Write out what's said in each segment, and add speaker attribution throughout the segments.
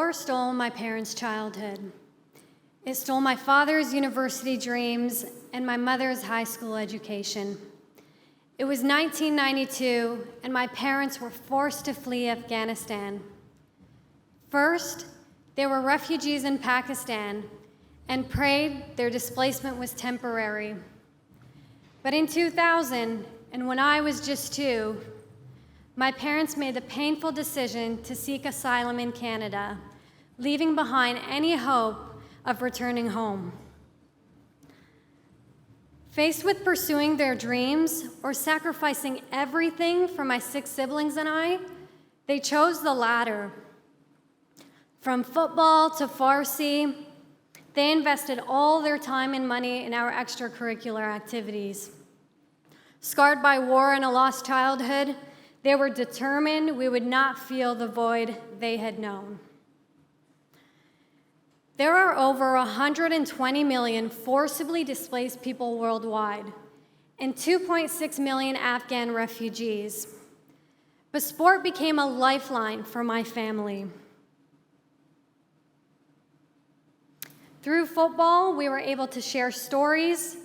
Speaker 1: war stole my parents' childhood. It stole my father's university dreams and my mother's high school education. It was 1992, and my parents were forced to flee Afghanistan. First, they were refugees in Pakistan and prayed their displacement was temporary. But in 2000, and when I was just 2, my parents made the painful decision to seek asylum in Canada, leaving behind any hope of returning home. Faced with pursuing their dreams or sacrificing everything for my 6 siblings and I, they chose the latter. From football to Farsi, they invested all their time and money in our extracurricular activities. Scarred by war and a lost childhood, they were determined we would not feel the void they had known. There are over 120 million forcibly displaced people worldwide and 2.6 million Afghan refugees. But sport became a lifeline for my family. Through football, we were able to share stories,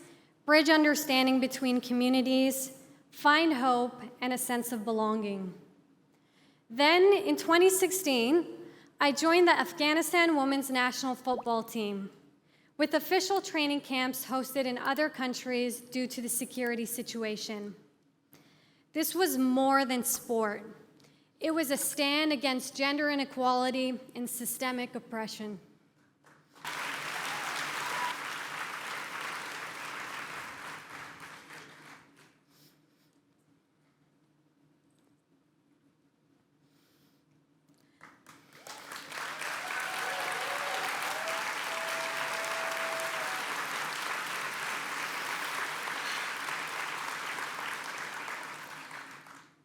Speaker 1: bridge understanding between communities, find hope, and a sense of belonging. Then, in 2016, I joined the Afghanistan Women's National Football Team, with official training camps hosted in other countries due to the security situation. This was more than sport. It was a stand against gender inequality and systemic oppression.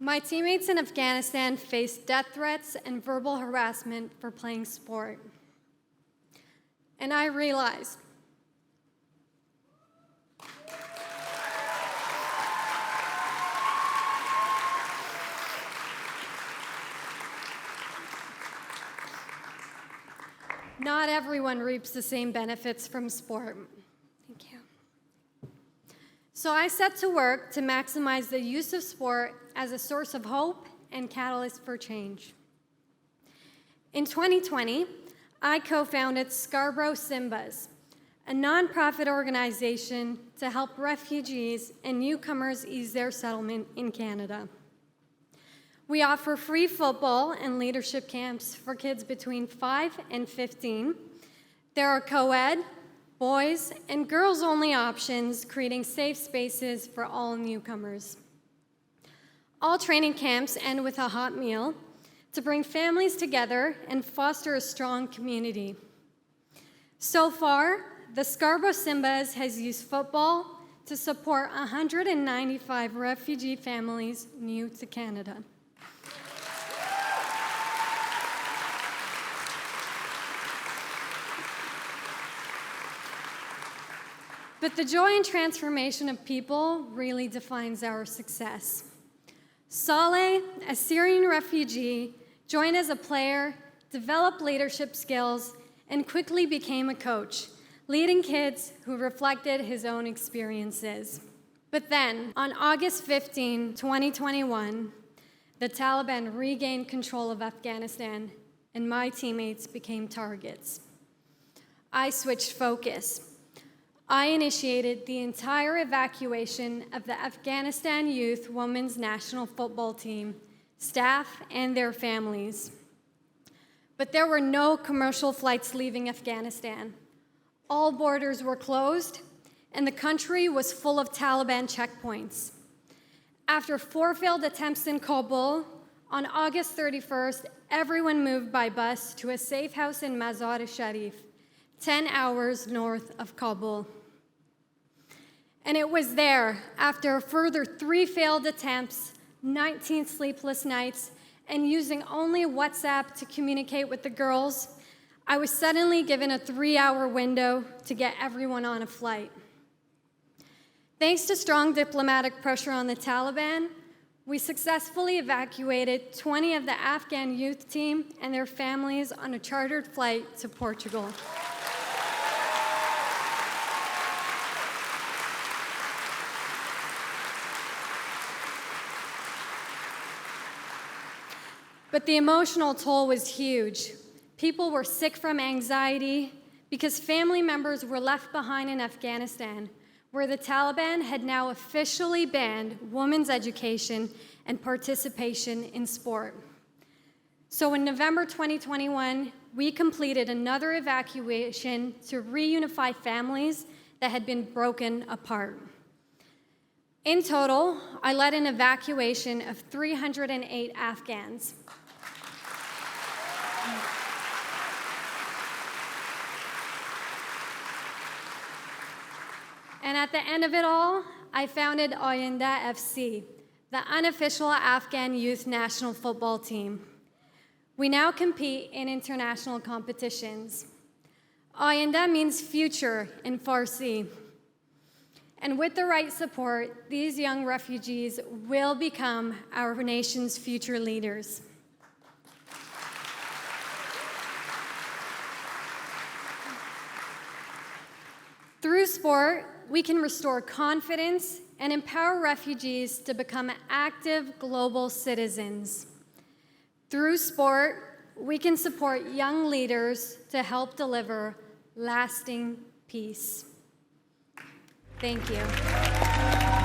Speaker 1: My teammates in Afghanistan faced death threats and verbal harassment for playing sport. And I realized not everyone reaps the same benefits from sport. Thank you. So I set to work to maximize the use of sport as a source of hope and catalyst for change. In 2020, I co-founded Scarborough Simbas, a nonprofit organization to help refugees and newcomers ease their settlement in Canada. We offer free football and leadership camps for kids between 5 and 15. There are co-ed, boys, and girls-only options, creating safe spaces for all newcomers. All training camps end with a hot meal to bring families together and foster a strong community. So far, the Scarborough Simbas has used football to support 195 refugee families new to Canada. But the joy and transformation of people really defines our success. Saleh, a Syrian refugee, joined as a player, developed leadership skills, and quickly became a coach, leading kids who reflected his own experiences. But then, on August 15, 2021, the Taliban regained control of Afghanistan, and my teammates became targets. I switched focus. I initiated the entire evacuation of the Afghanistan Youth Women's National Football Team, staff, and their families. But there were no commercial flights leaving Afghanistan. All borders were closed, and the country was full of Taliban checkpoints. After 4 failed attempts in Kabul, on August 31st, everyone moved by bus to a safe house in Mazar-e-Sharif, 10 hours north of Kabul. And it was there, after a further 3 failed attempts, 19 sleepless nights, and using only WhatsApp to communicate with the girls, I was suddenly given a 3-hour window to get everyone on a flight. Thanks to strong diplomatic pressure on the Taliban, we successfully evacuated 20 of the Afghan youth team and their families on a chartered flight to Portugal. But the emotional toll was huge. People were sick from anxiety because family members were left behind in Afghanistan, where the Taliban had now officially banned women's education and participation in sport. So in November 2021, we completed another evacuation to reunify families that had been broken apart. In total, I led an evacuation of 308 Afghans. And at the end of it all, I founded Ayanda FC, the unofficial Afghan youth national football team. We now compete in international competitions. Ayanda means future in Farsi. And with the right support, these young refugees will become our nation's future leaders. Through sport, we can restore confidence and empower refugees to become active global citizens. Through sport, we can support young leaders to help deliver lasting peace. Thank you.